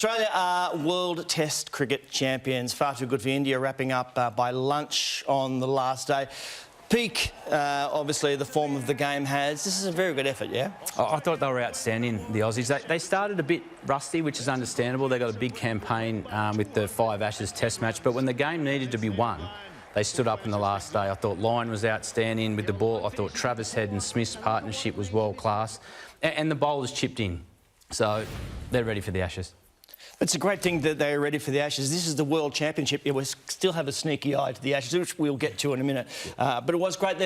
Australia are World Test Cricket champions. Far too good for India, wrapping up by lunch on the last day. Peak, obviously, the form of the game has. This is a very good effort, yeah? I thought they were outstanding, the Aussies. They started a bit rusty, which is understandable. They got a big campaign with the 5 Ashes Test match, but when the game needed to be won, they stood up in the last day. I thought Lyon was outstanding with the ball. I thought Travis Head and Smith's partnership was world class. And the bowlers chipped in. So they're ready for the Ashes. It's a great thing that they're ready for the Ashes. This is the World Championship. Yeah, we still have a sneaky eye to the Ashes, which we'll get to in a minute. But it was great.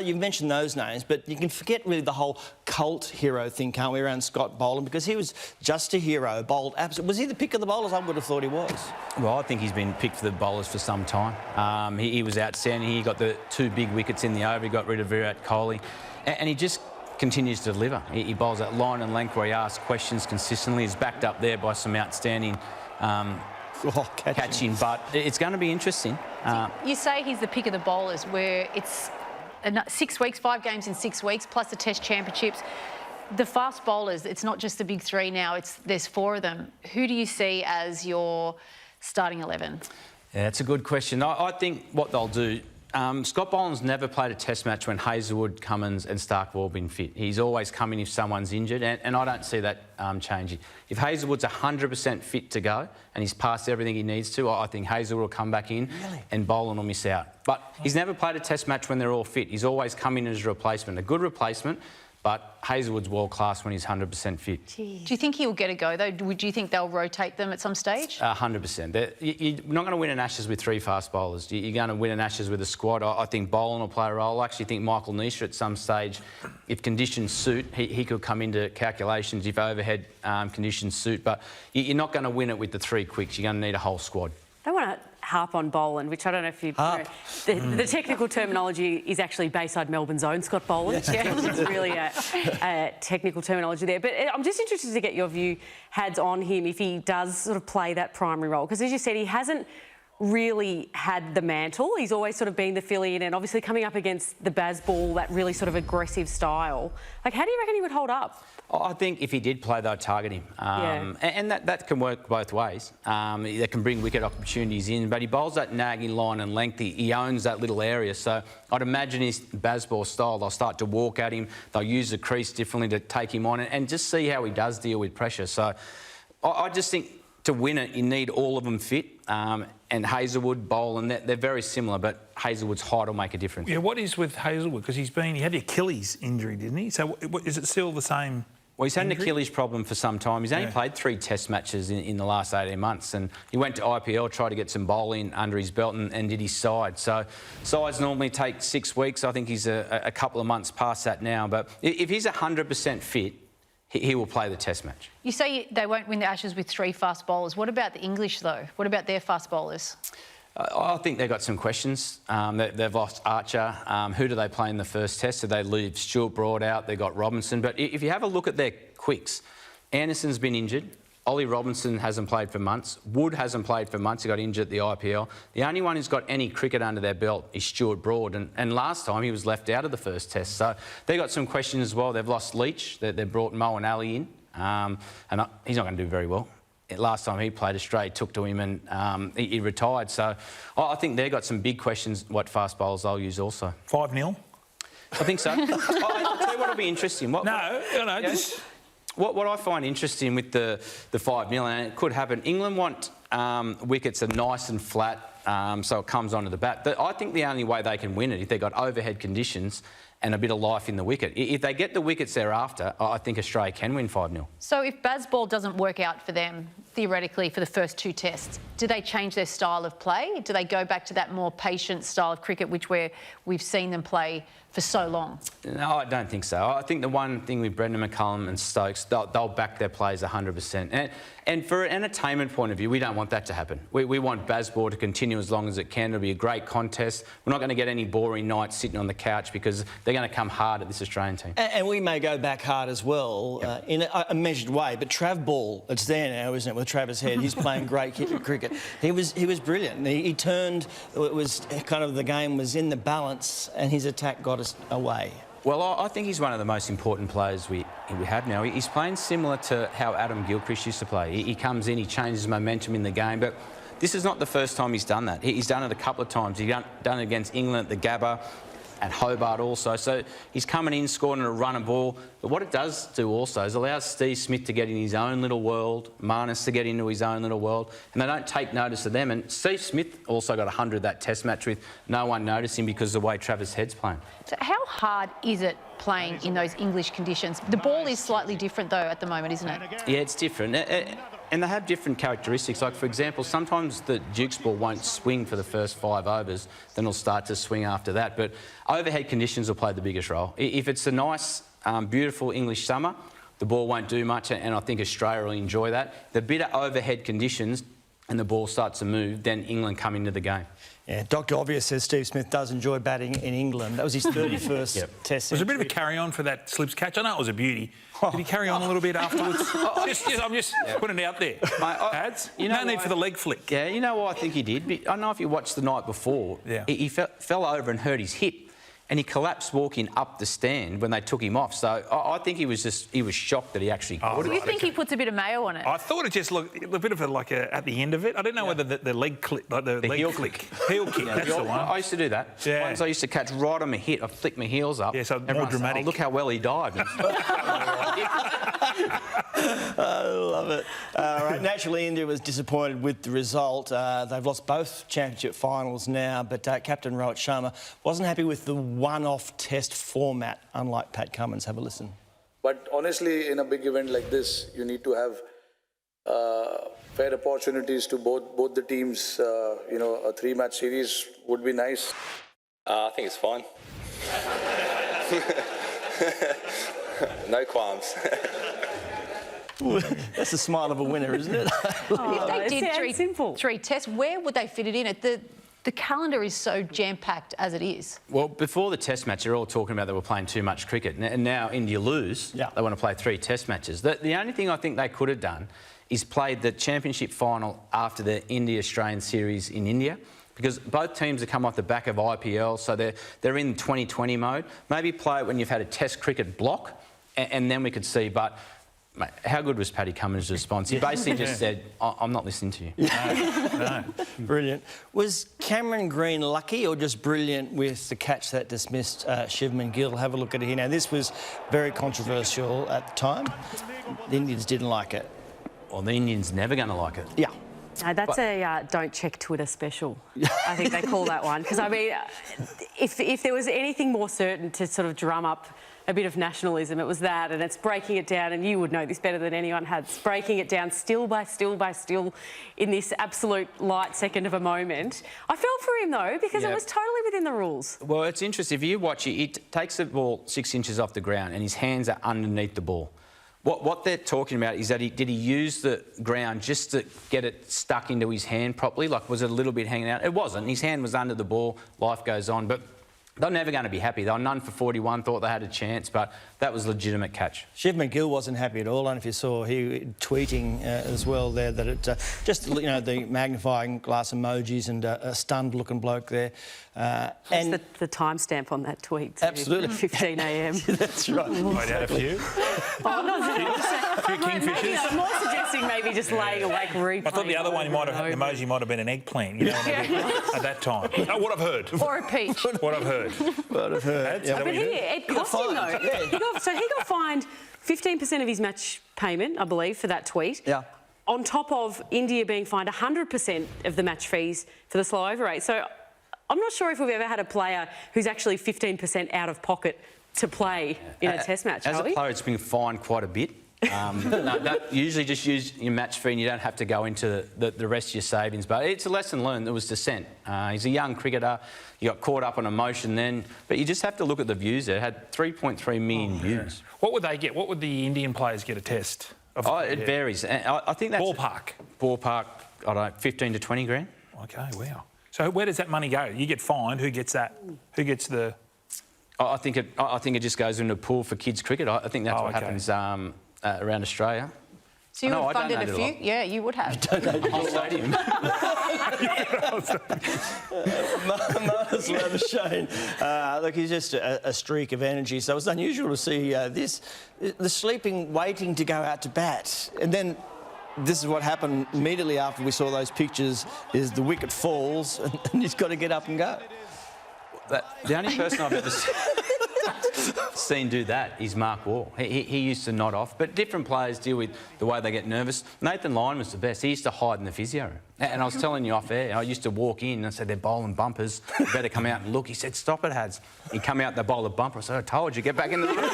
You've mentioned those names, but you can forget really the whole cult hero thing, can't we, around Scott Boland, because he was just a hero, bowled absolutely. Was he the pick of the bowlers? I would have thought he was. Well, I think he's been picked for the bowlers for some time. He was outstanding. He got the 2 big wickets in the over. He got rid of Virat Kohli. And he just continues to deliver. He bowls that line and length where he asks questions consistently. He's backed up there by some outstanding catching. But it's going to be interesting. You say he's the pick of the bowlers, where it's 6 weeks, 5 games in 6 weeks, plus the Test Championships. The fast bowlers, it's not just the big 3 now, there's 4 of them. Who do you see as your starting 11? Yeah, it's a good question. I think what they'll do, Scott Boland's never played a Test match when Hazlewood, Cummins and Stark have all been fit. He's always come in if someone's injured, and I don't see that changing. If Hazlewood's 100% fit to go and he's passed everything he needs to, I think Hazlewood will come back in and Boland will miss out. But he's never played a Test match when they're all fit. He's always come in as a replacement, a good replacement, but Hazlewood's world class when he's 100% fit. Jeez. Do you think he'll get a go, though? Do you think they'll rotate them at some stage? 100%. You're not going to win an Ashes with 3 fast bowlers. You're going to win an Ashes with a squad. I think Boland will play a role. I actually think Michael Nisha at some stage, if conditions suit, he could come into calculations if overhead conditions suit. But you're not going to win it with the 3 quicks. You're going to need a whole squad. I don't want to harp on Boland, which I don't know if you know. The technical terminology is actually Bayside Melbourne's own Scott Boland. Yeah. It's really a technical terminology there. But I'm just interested to get your view, Hads, on him if he does sort of play that primary role. Because as you said, he hasn't really had the mantle. He's always sort of been the fill-in, and obviously coming up against the Bazball, that really sort of aggressive style. Like, how do you reckon he would hold up? I think if he did play, they'd target him. And that can work both ways. They can bring wicket opportunities in, but he bowls that nagging line and length. He owns that little area. So I'd imagine his Bazball style, they'll start to walk at him. They'll use the crease differently to take him on and just see how he does deal with pressure. So I just think to win it, you need all of them fit. And Hazlewood, Boland, they're very similar, but Hazlewood's height will make a difference. Yeah, what is with Hazlewood? Because he had the Achilles injury, didn't he? So is it still the same? Well, he's had an Achilles problem for some time. He's only played 3 Test matches in the last 18 months, and he went to IPL, tried to get some bowling under his belt and did his side. So sides normally take 6 weeks. I think he's a couple of months past that now. But if he's 100% fit, he will play the Test match. You say they won't win the Ashes with 3 fast bowlers. What about the English, though? What about their fast bowlers? I think they've got some questions. They've lost Archer. Who do they play in the first Test? Do they leave Stuart Broad out? They've got Robinson. But if you have a look at their quicks, Anderson's been injured. Ollie Robinson hasn't played for months. Wood hasn't played for months. He got injured at the IPL. The only one who's got any cricket under their belt is Stuart Broad. And last time he was left out of the first Test. So they've got some questions as well. They've lost Leach. They've brought Moeen Ali in. And he's not going to do very well. Last time he played, Australia took to him and he retired. So I think they've got some big questions what fast bowlers they'll use also. 5-0? I think so. I'll tell you what'll be interesting. What I find interesting with the 5-0, and it could happen, England want wickets are nice and flat, so it comes onto the bat. But I think the only way they can win it if they've got overhead conditions and a bit of life in the wicket. If they get the wickets thereafter, I think Australia can win 5-0. So if Bazball doesn't work out for them, theoretically, for the first 2 Tests, do they change their style of play? Do they go back to that more patient style of cricket, which we've seen them play for so long? No, I don't think so. I think the one thing with Brendan McCullum and Stokes, they'll back their players 100%. And for an entertainment point of view, we don't want that to happen. We want Bazball to continue as long as it can. It'll be a great contest. We're not going to get any boring nights sitting on the couch because they're going to come hard at this Australian team. And we may go back hard as well, in a measured way. But Trav Ball, it's there now, isn't it, with Travis Head? He's playing great cricket. He was brilliant. He turned. It was kind of the game was in the balance, and his attack got us away. Well, I think he's one of the most important players we we have now. He's playing similar to how Adam Gilchrist used to play. He comes in, he changes momentum in the game, but this is not the first time he's done that. He's done it a couple of times. He's done it against England at the Gabba, at Hobart also. So he's coming in, scoring a run and ball. But what it does do also is allows Steve Smith to get in his own little world, Marnus to get into his own little world, and they don't take notice of them. And Steve Smith also got 100 that test match with no one noticing because of the way Travis Head's playing. So how hard is it playing in those English conditions? The ball is slightly different, though, at the moment, isn't it? Yeah, it's different. And they have different characteristics. Like, for example, sometimes the Duke's ball won't swing for the first 5 overs, then it'll start to swing after that. But overhead conditions will play the biggest role. If it's a nice, beautiful English summer, the ball won't do much, and I think Australia will enjoy that. The bit of overhead conditions and the ball starts to move, then England come into the game. Yeah, Dr. Obvious says Steve Smith does enjoy batting in England. That was his 31st test. Was it a bit of a carry-on for that slips catch? I know it was a beauty. Did he carry on a little bit afterwards? I'm just putting it out there. Ads? No need for the leg flick. Yeah, you know what I think he did? I don't know if you watched the night before. Yeah. He fell over and hurt his hip, and he collapsed walking up the stand when they took him off. So I think he was shocked that he actually caught it. Do you think he puts a bit of mayo on it? I thought it just looked a bit of at the end of it. I didn't know whether the leg click, like the leg heel click. Heel kick, that's the one. I used to do that. Yeah. Once I used to catch right on my hit, I'd flick my heels up. Yeah, so more Everyone dramatic. said, "Oh, look how well he dived." I love it. Right. Naturally, India was disappointed with the result. They've lost both championship finals now, but Captain Rohit Sharma wasn't happy with the one-off test format, unlike Pat Cummins. Have a listen. But honestly, in a big event like this, you need to have fair opportunities to both the teams. You know, a 3-match series would be nice. I think it's fine. No qualms. That's the smile of a winner, isn't it? If they did simple. three tests, where would they fit it in? The calendar is so jam-packed as it is. Well, before the test match, they're all talking about they were playing too much cricket. And now India lose, they want to play 3 test matches. The only thing I think they could have done is played the championship final after the India-Australian series in India, because both teams have come off the back of IPL, so they're in 2020 mode. Maybe play it when you've had a test cricket block, and then we could see. But mate, how good was Paddy Cummins' response? He basically just said, "I'm not listening to you." No. Brilliant. Was Cameron Green lucky or just brilliant with the catch that dismissed Shivman Gill? Have a look at it here. Now, this was very controversial at the time. The Indians didn't like it. Well, the Indians never going to like it. Yeah. No, that's a don't check Twitter special. I think they call that one. Because, I mean, if there was anything more certain to sort of drum up a bit of nationalism, it was that, and it's breaking it down, and you would know this better than anyone had. It's breaking it down still by still by still in this absolute light second of a moment. I felt for him, though, because it was totally within the rules. Well, it's interesting. If you watch it, he takes the ball 6 inches off the ground and his hands are underneath the ball. What they're talking about is that did he use the ground just to get it stuck into his hand properly? Like, was it a little bit hanging out? It wasn't. His hand was under the ball. Life goes on. But they're never going to be happy. They were none for 41, thought they had a chance, but that was a legitimate catch. Shivman Gill wasn't happy at all. I don't know if you saw he tweeting as well there that it just, you know, the magnifying glass emojis and a stunned-looking bloke there. And the timestamp on that tweet. Too, absolutely. 15 a.m. That's right. Might add a few. A few kingfishers. I'm more suggesting maybe just laying awake replaying. I thought the other one the emoji might have been an eggplant, you know, at that time. Oh, what I've heard. Or a peach. What I've heard. What I've heard. Yeah. But it cost him, though. He got fined 15% of his match payment, I believe, for that tweet. Yeah. On top of India being fined 100% of the match fees for the slow over rate. So I'm not sure if we've ever had a player who's actually 15% out of pocket to play in a test match, As a player, it's been fined quite a bit. Usually just use your match fee and you don't have to go into the rest of your savings. But it's a lesson learned. There was dissent. He's a young cricketer. He got caught up on emotion then. But you just have to look at the views there. It had 3.3 million views. What would they get? What would the Indian players get a test? It varies. I think that's... Ballpark, I don't know, 15 to 20 grand. OK, wow. So where does that money go? You get fined. Who gets that? Who gets the... I think it just goes into a pool for kids cricket. I think that's what happens around Australia. So you No, would I have funded donated a a few? lot. Yeah, you would have. Whole stadium. Marnus Labuschagne, look, he's just a streak of energy. So it was unusual to see the sleeping, waiting to go out to bat. And then this is what happened immediately after we saw those pictures, is the wicket falls and he's got to get up and go. The only person I've ever seen do that is Mark Waugh. He used to nod off, but different players deal with the way they get nervous. Nathan Lyon was the best. He used to hide in the physio room. And I was telling you off air, I used to walk in and say, they're bowling bumpers, you better come out and look. He said, stop it, Hads. He'd come out, they bowl a bumper. I said, I told you, get back in the room.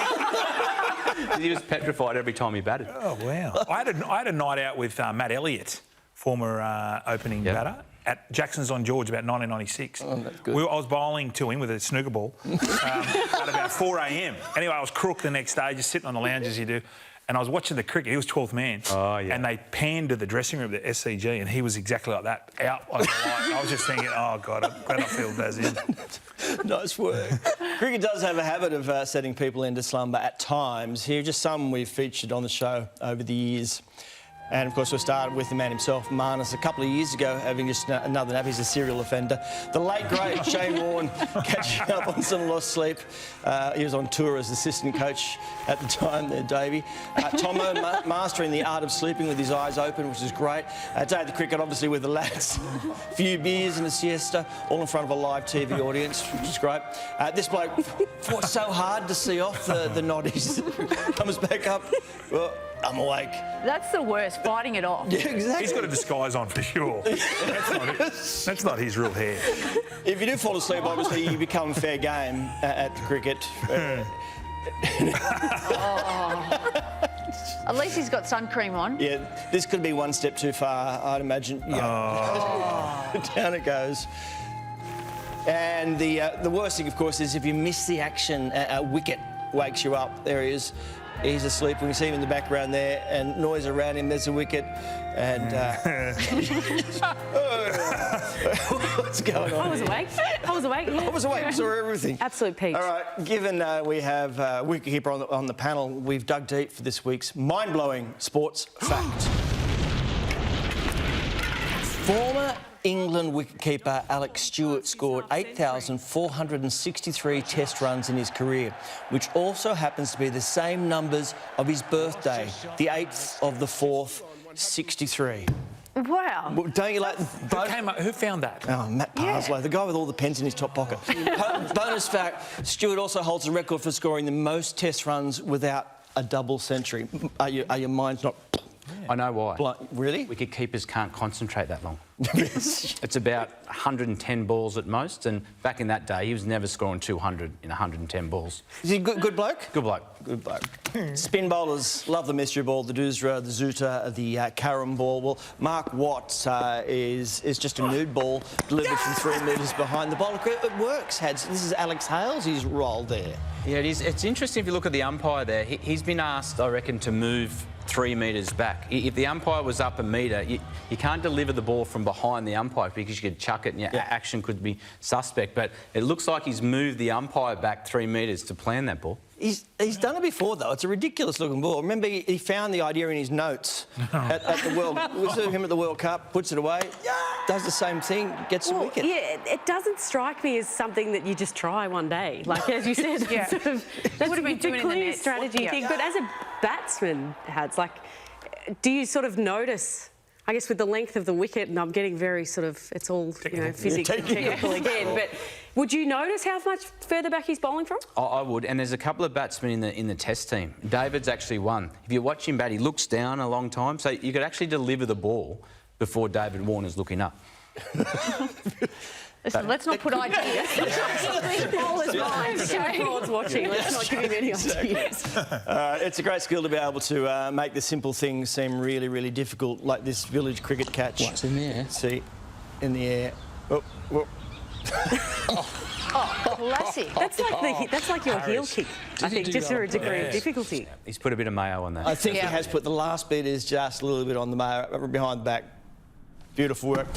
He was petrified every time he batted. Oh, wow. I had a night out with Matt Elliott, former opening batter, at Jackson's on George about 1996. Oh, that's good. I was bowling to him with a snooker ball at about 4 a.m. Anyway, I was crook the next day, just sitting on the lounge as you do, and I was watching the cricket. He was 12th man. Oh, yeah. And they panned to the dressing room at the SCG, and he was exactly like that, out like a light. I was just thinking, oh, God, I'm glad I feel Daz in. Nice work. Cricket does have a habit of setting people into slumber at times. Here are just some we've featured on the show over the years. And, of course, we started with the man himself, Marnus, a couple of years ago, having just another nap. He's a serial offender. The late, great Shane Warne catching up on some lost sleep. He was on tour as assistant coach at the time there, Davey. Tomo mastering the art of sleeping with his eyes open, which is great. Day of the cricket, obviously, with the lads. A few beers and a siesta, all in front of a live TV audience, which is great. This bloke fought so hard to see off the noddies. Comes back up. Well, I'm awake. That's the worst, biting it off. Yeah, exactly. He's got a disguise on for sure. That's not his real hair. If you do fall asleep, obviously you become fair game at cricket. At least he's got sun cream on. Yeah, this could be one step too far, I'd imagine. Yeah. Down it goes. And the worst thing, of course, is if you miss the action, a wicket wakes you up. There he is. He's asleep. We can see him in the background there, and noise around him. There's a wicket, and what's going on? I was awake. I was awake. Yeah. I was awake. Saw everything. Absolute peach. All right. Given we have wicketkeeper on the panel, we've dug deep for this week's mind-blowing sports fact. Former England wicketkeeper Alex Stewart scored 8,463 test runs in his career, which also happens to be the same numbers of his birthday, the 8th of the 4th, 63. Wow. Well, don't you like... Who found that? Oh, Matt Parslow, the guy with all the pens in his top pocket. Bonus fact, Stewart also holds the record for scoring the most test runs without a double century. Are your minds not... I know why. Really? Wicket keepers can't concentrate that long. It's about 110 balls at most, and back in that day, he was never scoring 200 in 110 balls. Is he a good bloke? Good bloke. Good bloke. Spin bowlers love the mystery ball, the doosra, the zoota, the carom ball. Well, Mark Watt is just a nude ball delivered from 3 metres behind the bowler. It works, Hads. This is Alex Hales' role there. Yeah, it is. It's interesting if you look at the umpire there. He's been asked, I reckon, to move 3 metres back. If the umpire was up a metre, you can't deliver the ball from behind the umpire because you could chuck it and your action could be suspect. But it looks like he's moved the umpire back 3 metres to plan that ball. He's done it before, though. It's a ridiculous-looking ball. Remember, he found the idea in his notes at the World... We saw him at the World Cup, puts it away, does the same thing, gets a wicket. Yeah, it doesn't strike me as something that you just try one day. Like, as you said, that's Would have been it's a doing in the clear net. strategy Yeah. thing. But as a batsman, Hads, like, do you sort of notice... I guess with the length of the wicket, and I'm getting very sort of, it's all, physics and technical again, but would you notice how much further back he's bowling from? I would, and there's a couple of batsmen in the test team. David's actually one. If you watch him bat, he looks down a long time, so you could actually deliver the ball before David Warner's looking up. Listen, let's not put ideas. Bowler's mind. Shane Ward's watching. Let's not give him any ideas. It's a great skill to be able to make the simple things seem really, really difficult, like this village cricket catch. What's in the air? See, in the air. Oh, whoop. Classic. That's like your heel kick, I think, just for a degree of difficulty. He's put a bit of mayo on that. I think he has put the last bit is just a little bit on the behind the back. Beautiful work.